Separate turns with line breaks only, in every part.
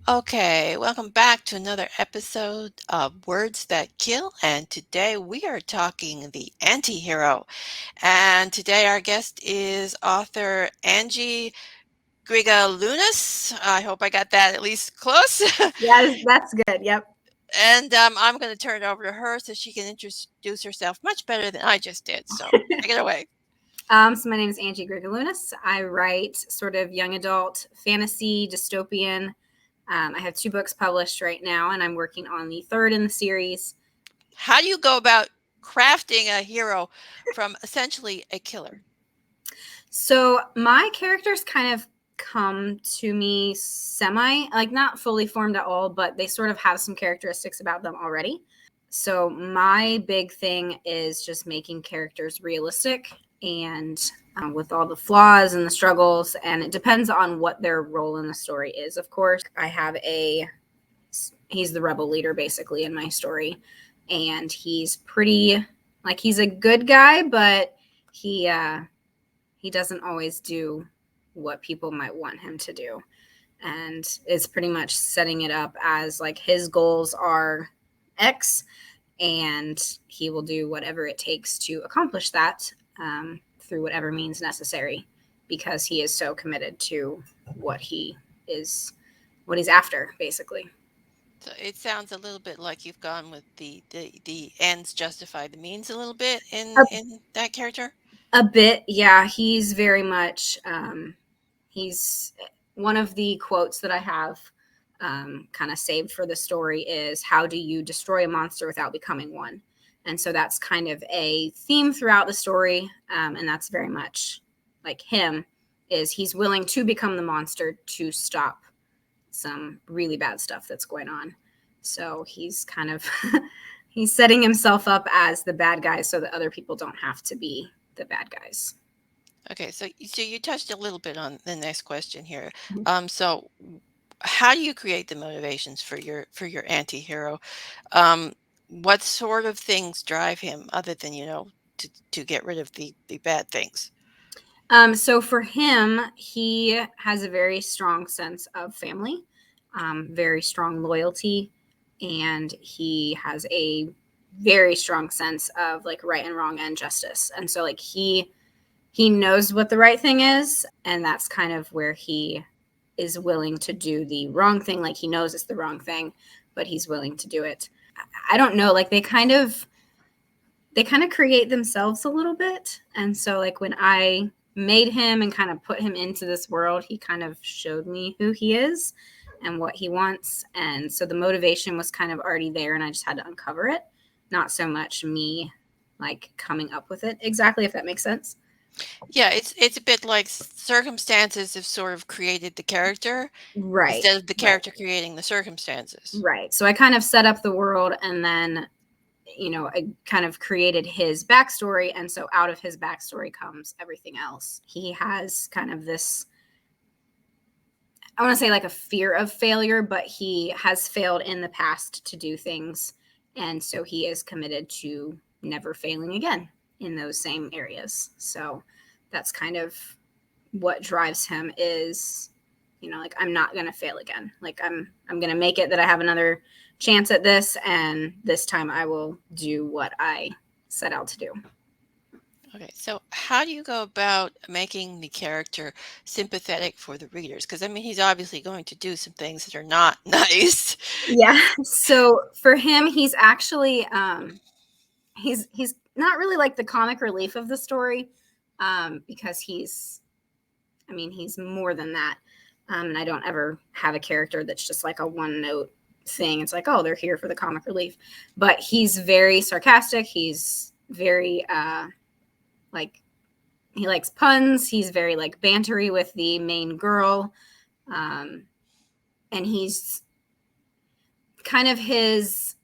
Okay, welcome back to another episode of Words That Kill. And today we are talking the anti-hero. And today our guest is author Angie Grigaliunas. I hope I got that at least close.
Yeah, that's good. Yep.
And I'm going to turn it over to her so she can introduce herself much better than I just did. So take it away.
So my name is Angie Grigaliunas. I write sort of young adult fantasy, dystopian. I have 2 books published right now, and I'm working on the third in the series.
How do you go about crafting a hero from essentially a killer?
So my characters kind of come to me like not fully formed at all, but they sort of have some characteristics about them already. So my big thing is just making characters realistic and with all the flaws and the struggles, and it depends on what their role in the story is. Of course, he's the rebel leader basically in my story, and he's pretty, like, he's a good guy, but he doesn't always do what people might want him to do, and it's pretty much setting it up as like his goals are X, and he will do whatever it takes to accomplish that, through whatever means necessary, because he is so committed to what he is, what he's after, basically.
So it sounds a little bit like you've gone with the ends justify the means a little bit
A,
in that character.
a bit, yeah. He's very much. He's one of the quotes that I have kind of saved for the story is, "How do you destroy a monster without becoming one?" And so that's kind of a theme throughout the story, and that's very much like him. Is he's willing to become the monster to stop some really bad stuff that's going on. So he's kind of he's setting himself up as the bad guy so that other people don't have to be the bad guys.
Okay, so you touched a little bit on the next question here.
Mhm.
So how do you create the motivations for your anti-hero? Um, what sort of things drive him other than, to get rid of the bad things?
So for him, he has a very strong sense of family, very strong loyalty, and he has a very strong sense of like right and wrong and justice. And so like he knows what the right thing is, and that's kind of where he is willing to do the wrong thing. Like he knows it's the wrong thing, but he's willing to do it. I don't know, like they kind of create themselves a little bit. And so like when I made him and kind of put him into this world, he kind of showed me who he is and what he wants. And so the motivation was kind of already there, and I just had to uncover it, not so much me like coming up with it exactly, if that makes sense.
Yeah, it's a bit like circumstances have sort of created the character
Right.
instead of the
Right.
character creating the circumstances.
Right. So I kind of set up the world, and then I kind of created his backstory. And so out of his backstory comes everything else. He has kind of this, I want to say like a fear of failure, but he has failed in the past to do things. And so he is committed to never failing again in those same areas. So that's kind of what drives him is, like, I'm not going to fail again. Like I'm going to make it that I have another chance at this, and this time I will do what I set out to do.
Okay, so how do you go about making the character sympathetic for the readers? Because I mean, he's obviously going to do some things that are not nice.
Yeah. So for him, he's actually he's not really like the comic relief of the story, because he's more than that. And I don't ever have a character that's just like a one note thing. It's like, oh, they're here for the comic relief. But he's very sarcastic. He's very like, he likes puns. He's very like bantery with the main girl. Um, and he's kind of because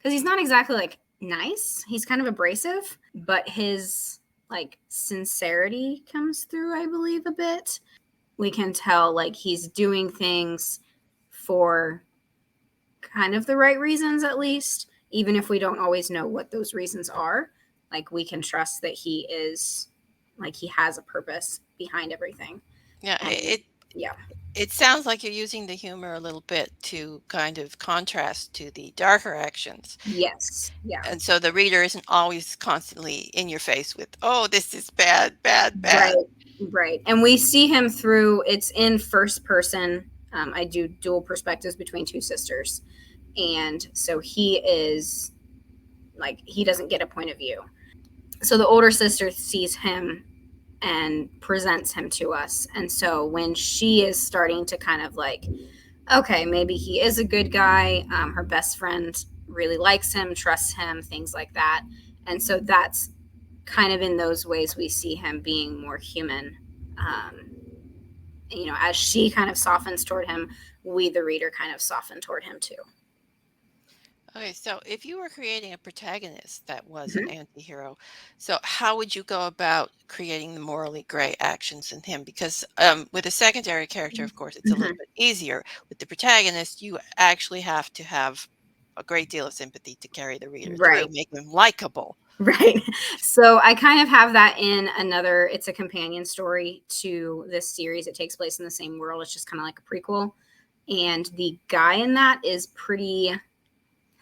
he's not exactly like nice. He's kind of abrasive, but his like sincerity comes through, I believe, a bit. We can tell like he's doing things for kind of the right reasons, at least, even if we don't always know what those reasons are. Like we can trust that he is, like, he has a purpose behind everything.
Yeah,
And Yeah.
It sounds like you're using the humor a little bit to kind of contrast to the darker actions.
Yes. Yeah.
And so the reader isn't always constantly in your face with, "Oh, this is bad, bad,
Right.
bad."
Right. And we see him through, it's in first person. I do dual perspectives between two sisters. And so he is like, he doesn't get a point of view. So the older sister sees him and presents him to us. And so when she is starting to kind of like, okay, maybe he is a good guy, her best friend really likes him, trusts him, things like that. And so that's kind of in those ways we see him being more human. Um, as she kind of softens toward him, we, the reader, kind of soften toward him too.
Okay, so if you were creating a protagonist that was an
Mhm.
anti-hero, so how would you go about creating the morally gray actions in him? Because with a secondary character, of course, it's a little
Mhm.
bit easier. With the protagonist, you actually have to have a great deal of sympathy to carry the reader through,
Right.
make them likable.
Right. So I kind of have that in another, it's a companion story to this series. It takes place in the same world. It's just kind of like a prequel. And the guy in that is pretty,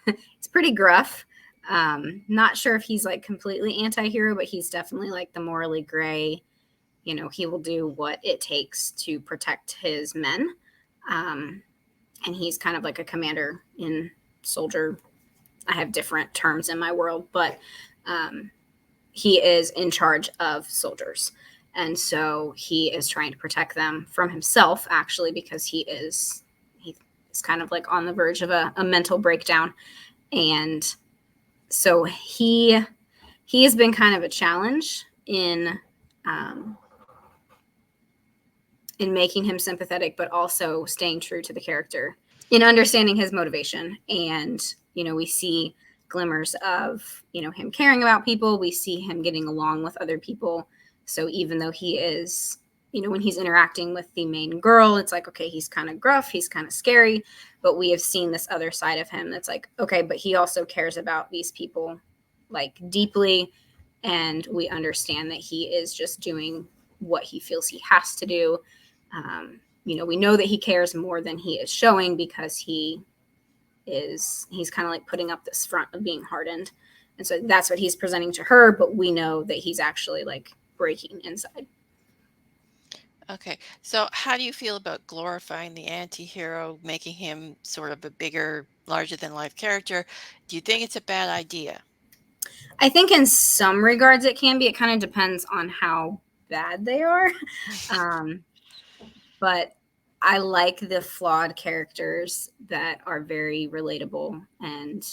it's pretty gruff. Not sure if he's like completely anti-hero, but he's definitely like the morally gray. He will do what it takes to protect his men. Um, and he's kind of like a commander in soldier. I have different terms in my world, but um, he is in charge of soldiers. And so he is trying to protect them from himself, actually, because he is kind of like on the verge of a mental breakdown. And so he has been kind of a challenge um, in making him sympathetic, but also staying true to the character, in understanding his motivation. And we see glimmers of him caring about people. We see him getting along with other people. So even though he is, when he's interacting with the main girl, it's like, okay, he's kind of gruff, he's kind of scary, but we have seen this other side of him that's like, okay, but he also cares about these people like deeply. And we understand that he is just doing what he feels he has to do. We know that he cares more than he is showing, because he's kind of like putting up this front of being hardened. And so that's what he's presenting to her, but we know that he's actually like breaking inside.
Okay, so how do you feel about glorifying the anti-hero, making him sort of a bigger, larger than life character? Do you think it's a bad idea?
I think in some regards it can be. It kind of depends on how bad they are. um, but I like the flawed characters that are very relatable and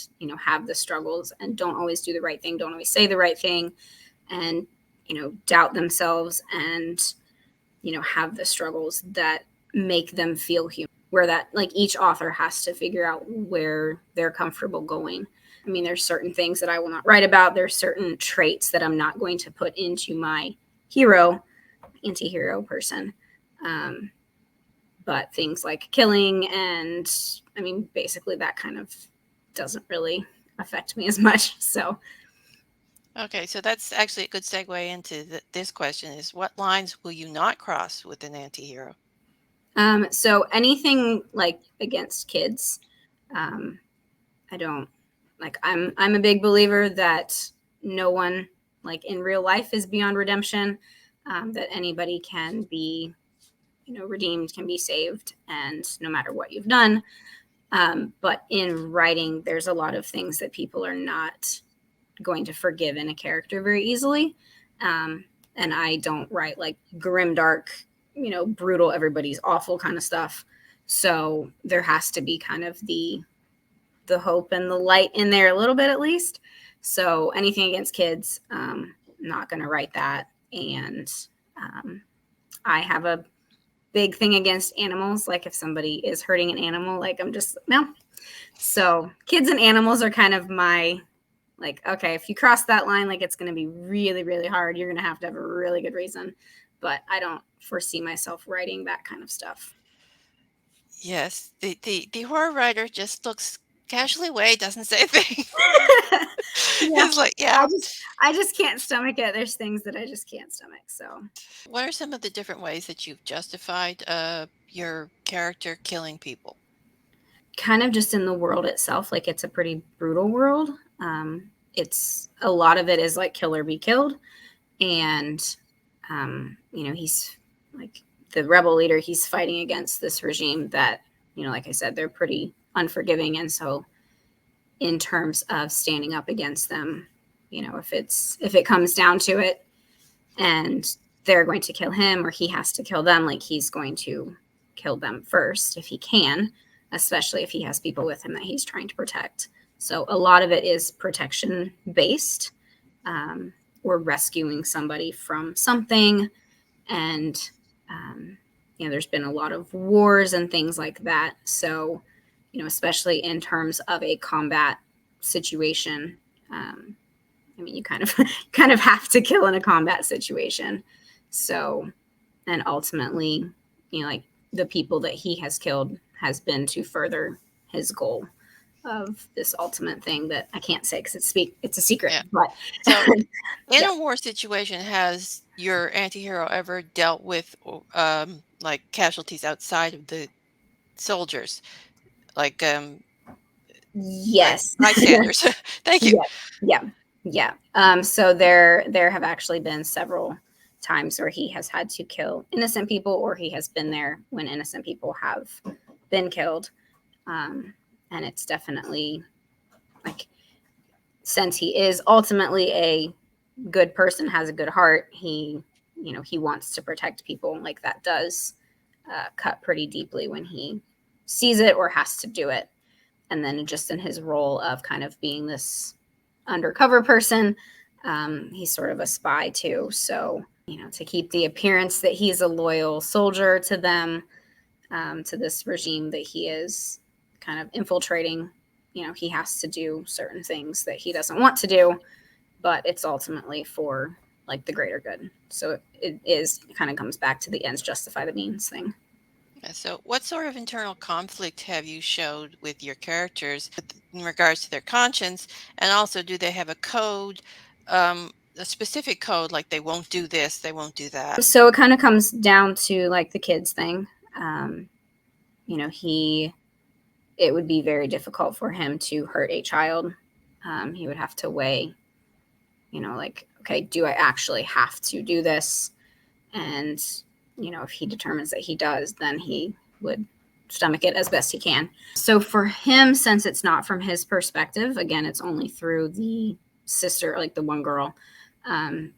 have the struggles and don't always do the right thing, don't always say the right thing, and doubt themselves, and have the struggles that make them feel human, where that like each author has to figure out where they're comfortable going. I mean, there's certain things that I will not write about, there's certain traits that I'm not going to put into my hero, anti-hero person. um, but things like killing, and I mean, basically that kind of doesn't really affect me as much. So
Okay, so that's actually a good segue into this question is what lines will you not cross with an anti-hero?
so anything like against kids, um, I don't like. I'm a big believer that no one like in real life is beyond redemption. That anybody can be, redeemed, can be saved, and no matter what you've done. But in writing, there's a lot of things that people are not going to forgive in a character very easily. Um, and I don't write like grim, dark, brutal, everybody's awful kind of stuff. So there has to be kind of the hope and the light in there a little bit at least. So anything against kids, not going to write that. And um, I have a big thing against animals. Like if somebody is hurting an animal, like I'm just no. So kids and animals are kind of my like, okay, if you cross that line, like it's going to be really, really hard. You're going to have a really good reason. But I don't foresee myself writing that kind of stuff.
Yes, the horror writer just looks Casually Way doesn't say a thing.
Yeah,
It's like,
I
yeah.
just I just can't stomach it. There's things that I just can't stomach. So
What are some of the different ways that you've justified your character killing people?
kind of just in the world itself, like it's a pretty brutal world. It's a lot of it is like kill or be killed, and he's like the rebel leader. He's fighting against this regime that, like I said, they're pretty unforgiving, and so in terms of standing up against them, if it comes down to it, and they're going to kill him or he has to kill them, like he's going to kill them first if he can, especially if he has people with him that he's trying to protect. So a lot of it is protection based, or rescuing somebody from something. And there's been a lot of wars and things like that. So especially in terms of a combat situation, you kind of kind of have to kill in a combat situation. So, and ultimately, like the people that he has killed has been to further his goal of this ultimate thing that I can't say because it's a secret.
Yeah.
But
So, in
yeah,
a war situation, has your antihero ever dealt with like casualties outside of the soldiers, like
yes,
bystanders? Thank you.
yeah, yeah, yeah. So there have actually been several times where he has had to kill innocent people, or he has been there when innocent people have been killed. Um, and it's definitely like, since he is ultimately a good person, has a good heart, he wants to protect people. Like that does cut pretty deeply when he sees it or has to do it. And then just in his role of kind of being this undercover person, he's sort of a spy too. So to keep the appearance that he's a loyal soldier to them, to this regime that he is kind of infiltrating, he has to do certain things that he doesn't want to do, but it's ultimately for like the greater good. So it kind of comes back to the ends justify the means thing.
Yeah, so, what sort of internal conflict have you showed with your characters in regards to their conscience? And also, do they have a code, a specific code, like they won't do this, they won't do that?
So it kind of comes down to like the kids thing. Um, he it would be very difficult for him to hurt a child. He would have to weigh, like, okay, do I actually have to do this? And if he determines that he does, then he would stomach it as best he can. So for him, since it's not from his perspective, again, it's only through the sister, like the one girl.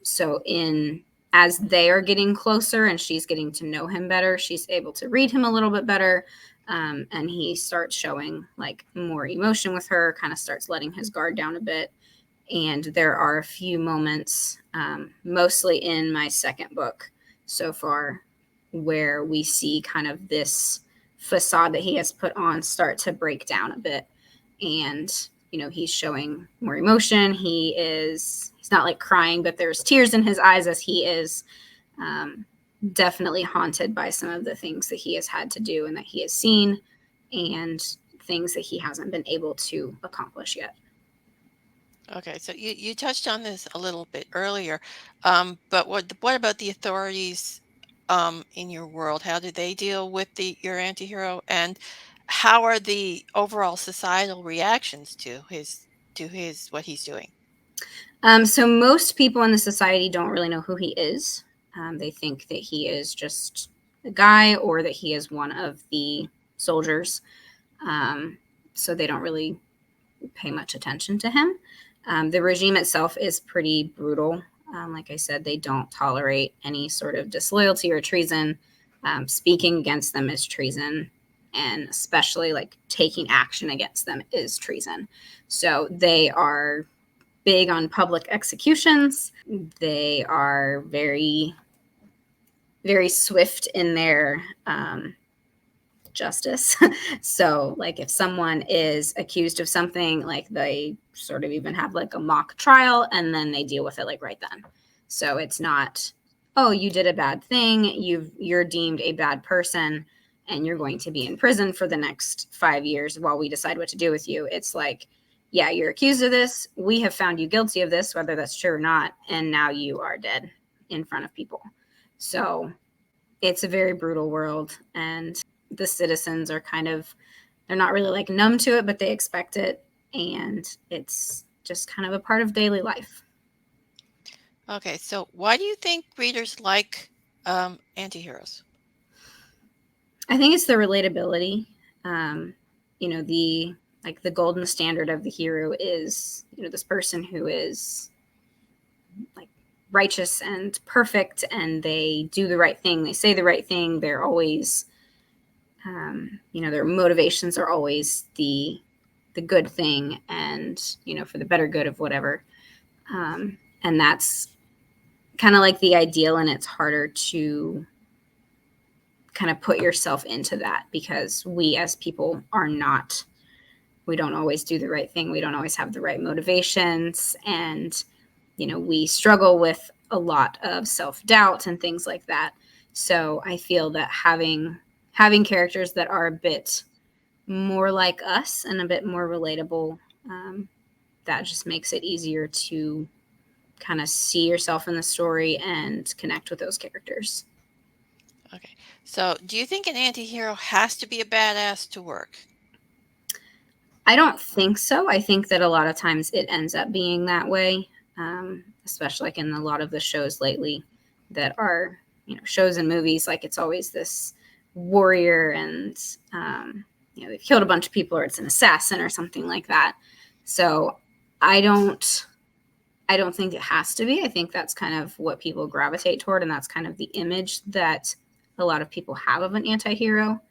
So in as they are getting closer and she's getting to know him better, she's able to read him a little bit better. And he starts showing like more emotion with her, kind of starts letting his guard down a bit. And there are a few moments, mostly in my second book so far, where we see kind of this facade that he has put on start to break down a bit. And he's showing more emotion. He's not like crying, but there's tears in his eyes as he is definitely haunted by some of the things that he has had to do and that he has seen, and things that he hasn't been able to accomplish yet.
Okay, so you touched on this a little bit earlier, but what about the authorities in your world? How do they deal with your antihero, and how are the overall societal reactions to his what he's doing?
So most people in the society don't really know who he is. They think that he is just a guy or that he is one of the soldiers. Um, so they don't really pay much attention to him. The regime itself is pretty brutal. Like I said, they don't tolerate any sort of disloyalty or treason. Speaking against them is treason, and especially like taking action against them is treason. So they are big on public executions. They are very, very swift in their justice. So, like, if someone is accused of something, like, they sort of even have like a mock trial and then they deal with it like right then. So, it's not, oh, you did a bad thing, you're deemed a bad person, and you're going to be in prison for the next 5 years while we decide what to do with you. It's like, yeah, you're accused of this. We have found you guilty of this, whether that's true or not. And now you are dead in front of people. So it's a very brutal world. And the citizens are they're not really like numb to it, but they expect it. And it's just kind of a part of daily life.
Okay, so why do you think readers like anti-heroes?
I think it's the relatability. The golden standard of the hero is, this person who is like righteous and perfect, and they do the right thing. They say the right thing. They're always, their motivations are always the good thing, and, for the better good of whatever. And that's kind of like the ideal, and it's harder to kind of put yourself into that, because we as people we don't always do the right thing. We don't always have the right motivations, and we struggle with a lot of self-doubt and things like that. So I feel that having characters that are a bit more like us and a bit more relatable, that just makes it easier to kind of see yourself in the story and connect with those characters.
Okay, so do you think an anti-hero has to be a badass to work?
I don't think so. I think that a lot of times it ends up being that way, especially like in a lot of the shows lately that are, shows and movies. Like it's always this warrior, and they've killed a bunch of people, or it's an assassin or something like that. So I don't think it has to be. I think that's kind of what people gravitate toward, and that's kind of the image that a lot of people have of an anti-hero.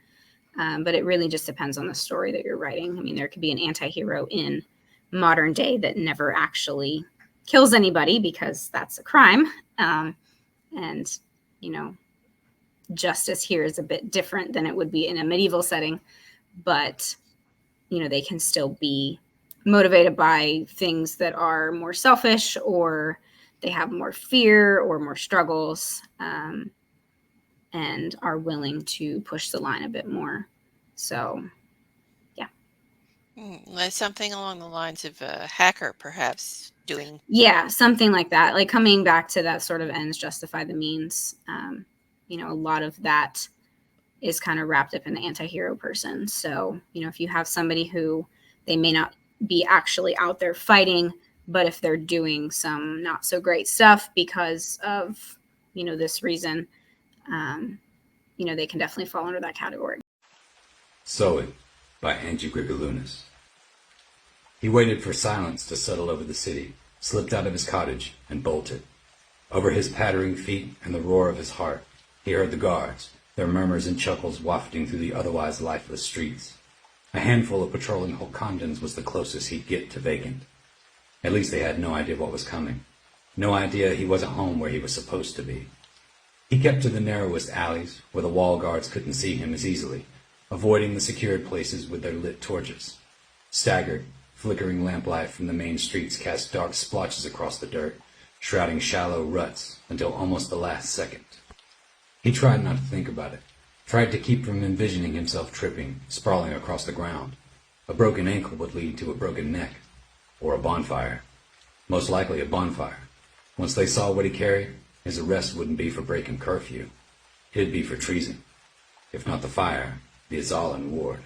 But it really just depends on the story that you're writing. I mean, there could be an anti-hero in modern day that never actually kills anybody, because that's a crime. And, justice here is a bit different than it would be in a medieval setting. But, they can still be motivated by things that are more selfish, or they have more fear or more struggles, and are willing to push the line a bit more. So, yeah.
Like something along the lines of a hacker, perhaps doing.
Yeah, something like that. Like coming back to that sort of ends justify the means. A lot of that is kind of wrapped up in the anti-hero person. So, if you have somebody who they may not be actually out there fighting, but if they're doing some not so great stuff because of, this reason, they can definitely fall under that category.
Sewing by Angie Grigaliunas. He waited for silence to settle over the city, slipped out of his cottage, and bolted. Over his pattering feet and the roar of his heart, he heard the guards, their murmurs and chuckles wafting through the otherwise lifeless streets. A handful of patrolling Holkondans was the closest he'd get to vacant. At least they had no idea what was coming. No idea he wasn't home where he was supposed to be. He kept to the narrowest alleys, where the wall guards couldn't see him as easily, avoiding the secured places with their lit torches. Staggered, flickering lamplight from the main streets cast dark splotches across the dirt, shrouding shallow ruts until almost the last second. He tried not to think about it, tried to keep from envisioning himself tripping, sprawling across the ground. A broken ankle would lead to a broken neck, or a bonfire. Most likely a bonfire. Once they saw what he carried, his arrest wouldn't be for breaking curfew. It'd be for treason. If not the fire, the Azalan ward.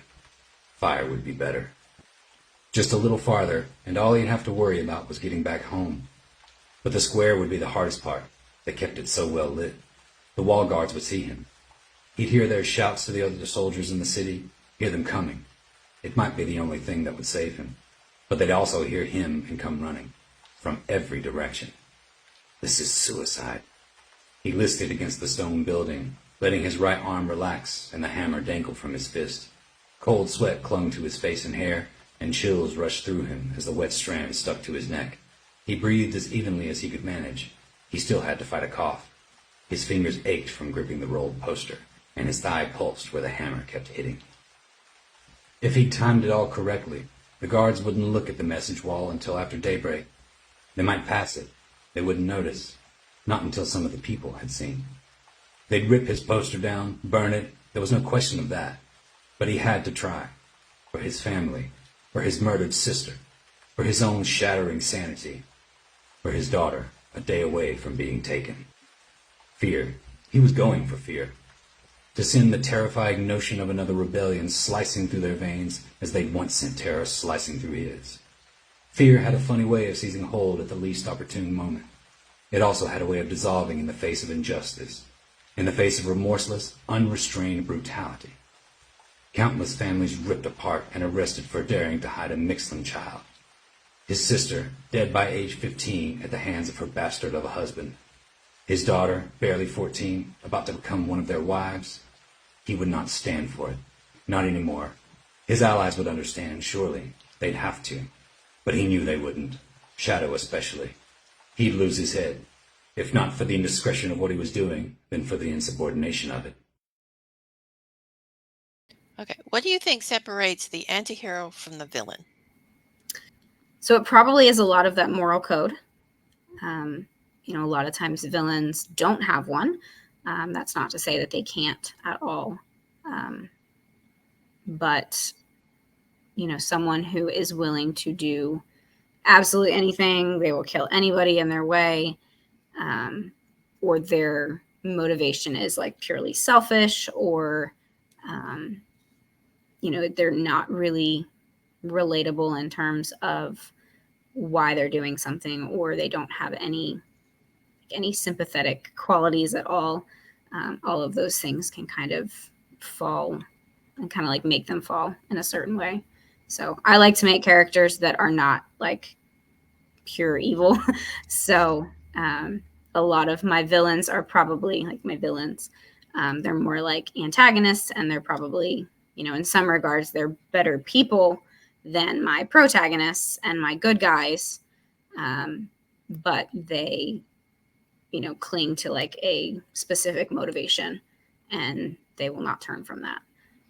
Fire would be better. Just a little farther, and all he'd have to worry about was getting back home. But the square would be the hardest part. They kept it so well lit. The wall guards would see him. He'd hear their shouts to the other soldiers in the city, hear them coming. It might be the only thing that would save him. But they'd also hear him and come running. From every direction. This is suicide. He listed against the stone building, letting his right arm relax and the hammer dangle from his fist. Cold sweat clung to his face and hair, and chills rushed through him as the wet strands stuck to his neck. He breathed as evenly as he could manage. He still had to fight a cough. His fingers ached from gripping the rolled poster, and his thigh pulsed where the hammer kept hitting. If he'd timed it all correctly, the guards wouldn't look at the message wall until after daybreak. They might pass it. They wouldn't notice. Not until some of the people had seen. They'd rip his poster down, burn it, There was no question of that. But he had to try. For his family, for his murdered sister, for his own shattering sanity, for his daughter, a day away from being taken. Fear. He was going for fear. To send the terrifying notion of another rebellion slicing through their veins as they'd once sent terror slicing through his. Fear had a funny way of seizing hold at the least opportune moment. It also had a way of dissolving in the face of injustice, in the face of remorseless, unrestrained brutality. Countless families ripped apart and arrested for daring to hide a mixling child. His sister, dead by age 15 at the hands of her bastard of a husband. His daughter, barely 14, about to become one of their wives. He would not stand for it. Not anymore. His allies would understand, surely. They'd have to. But he knew they wouldn't. Shadow especially. He'd lose his head. If not for the indiscretion of what he was doing, then for the insubordination of it.
Okay, what do you think separates the anti-hero from the villain?
So it probably is a lot of that moral code. A lot of times villains don't have one. That's not to say that they can't at all. But, someone who is willing to do absolutely anything, they will kill anybody in their way, or their motivation is like purely selfish, or, they're not really relatable in terms of why they're doing something, or they don't have any sympathetic qualities at all. All of those things can kind of fall and kind of like make them fall in a certain way. So I like to make characters that are not like pure evil. So a lot of my villains are probably like my villains. They're more like antagonists, and they're probably, in some regards, they're better people than my protagonists and my good guys. But they, cling to like a specific motivation, and they will not turn from that.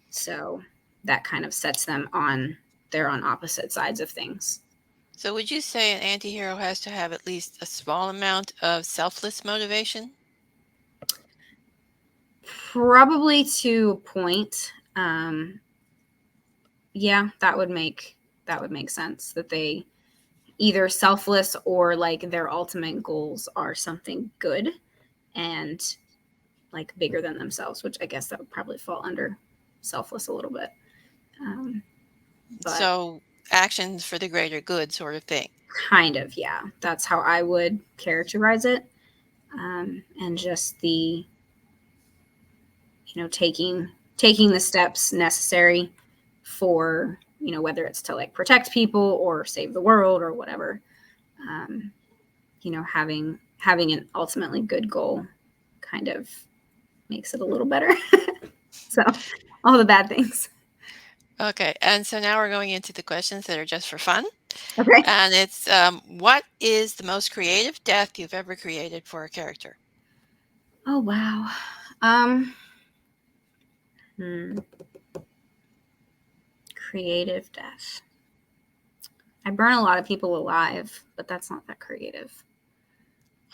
So that kind of sets them on, they're on opposite sides of things.
So would you say an anti-hero has to have at least a small amount of selfless motivation?
Probably to a point. Yeah, that would make sense, that they either selfless or like their ultimate goals are something good and like bigger than themselves, which I guess that would probably fall under selfless a little bit. But
So actions for the greater good sort of thing.
kind of, yeah, that's how I would characterize it. And just the, taking the steps necessary for, whether it's to like protect people or save the world or whatever. Having an ultimately good goal kind of makes it a little better. So all the bad things.
Okay, and so now we're going into the questions that are just for fun.
Okay.
And it's, what is the most creative death you've ever created for a character?
Oh, wow. Creative death. I burn a lot of people alive, but that's not that creative.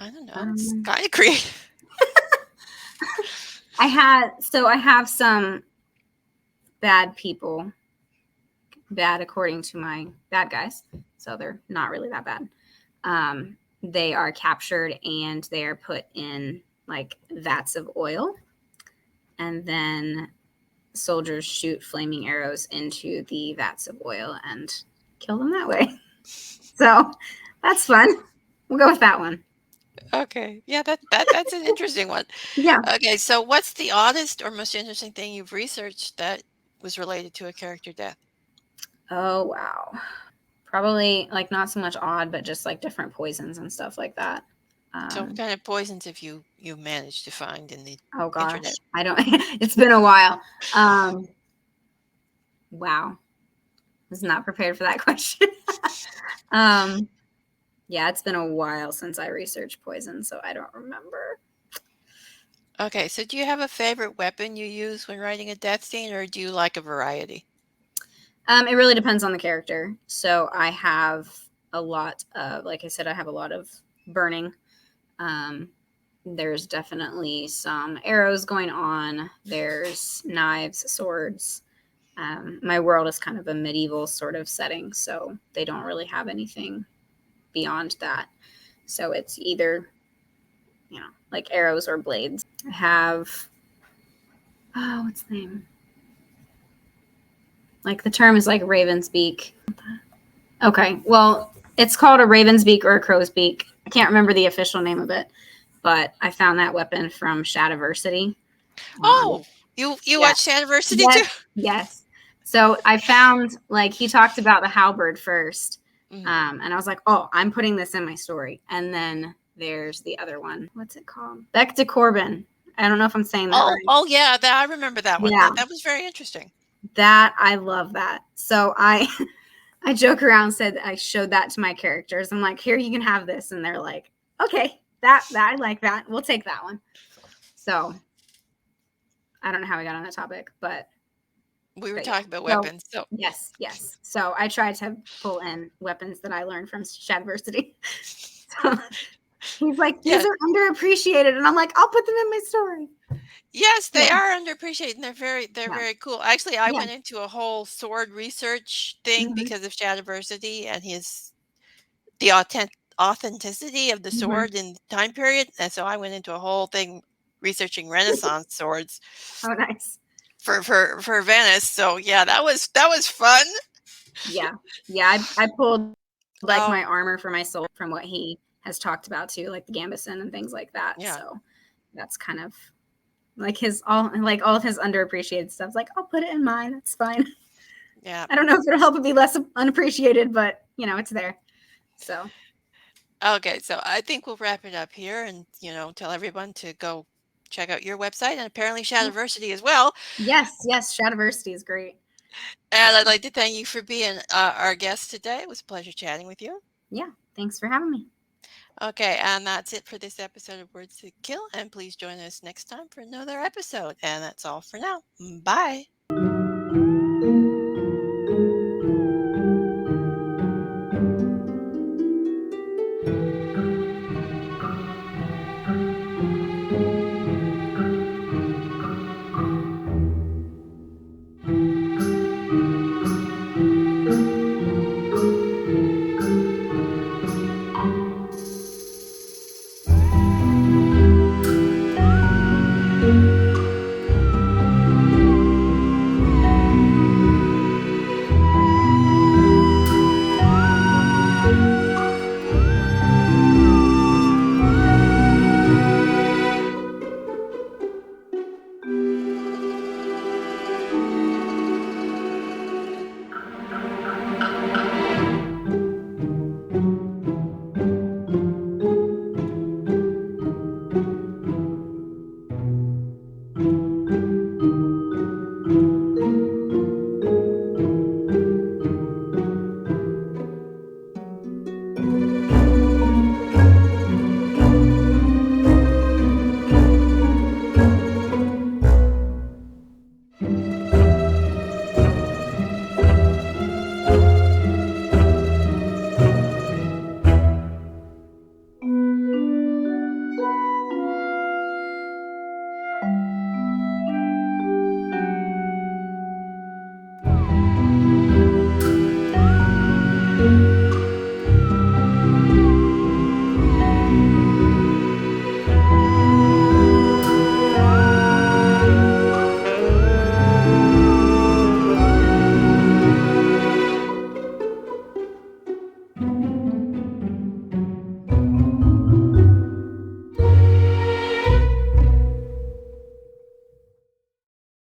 I don't know. It's kind of creative.
I have some bad people, bad according to my bad guys, so they're not really that bad. They are captured and they are put in like vats of oil, and then soldiers shoot flaming arrows into the vats of oil and kill them that way. So that's fun. We'll go with that one.
Okay. Yeah, that's an interesting one.
Yeah.
Okay, so what's the oddest or most interesting thing you've researched that was related to a character death?
Oh, wow. Probably like not so much odd, but just like different poisons and stuff like that.
So what kind of poisons have you managed to find in the
Oh gosh,
internet?
I don't. It's been a while. Wow, was not prepared for that question. Yeah, it's been a while since I researched poison, so I don't remember.
Okay, so do you have a favorite weapon you use when writing a death scene, or do you like a variety?
It really depends on the character. So I have a lot of, like I said, I have a lot of burning. there's definitely some arrows going on. There's knives, swords. My world is kind of a medieval sort of setting, so they don't really have anything beyond that. So it's either, like arrows or blades. I have, what's the name? Like the term is like raven's beak. Okay, well, it's called a raven's beak or a crow's beak. I can't remember the official name of it, but I found that weapon from Shadiversity.
Oh, you
Yeah.
watched Anniversary too?
Yes. So I found, like, he talked about the halberd first,
Mhm.
and I was like, oh, I'm putting this in my story. And then there's the other one. What's it called? Beck de Corbin. I don't know if I'm saying that right.
Oh yeah, I remember that one.
Yeah.
That was very interesting.
That, I love that. So I joke around, said I showed that to my characters. I'm like, here, you can have this. And they're like, okay, that I like that. We'll take that one. So I don't know how we got on that topic, but
We were
yeah.
talking about
So,
weapons. So
yes. So I tried to pull in weapons that I learned from Shadversity. So he's like, these
yeah,
are underappreciated, and I'm like, I'll put them in my story.
yes, they
Yeah.
are underappreciated, and they're
Yeah.
very cool. Actually, I
Yeah.
went into a whole sword research thing
Mhm.
because of Shadiversity and the authenticity of the
Mhm.
sword in the time period, and so I went into a whole thing researching Renaissance swords
Oh, nice.
for Venice. So yeah, that was fun.
Yeah. I pulled like
Oh
my armor for my soul from what he has talked about too, like the gambeson and things like that.
yeah,
So that's kind of like all of his underappreciated stuff. Like, I'll put it in mine. That's fine.
yeah.
I don't know if it'll help it be less unappreciated, but it's there. So
Okay, so I think we'll wrap it up here and, tell everyone to go check out your website and apparently Shadiversity as well.
yes, Shadiversity is great.
And I'd like to thank you for being our guest today. It was a pleasure chatting with you.
Yeah, thanks for having me.
Okay, and that's it for this episode of Words to Kill. And please join us next time for another episode. And that's all for now. Bye.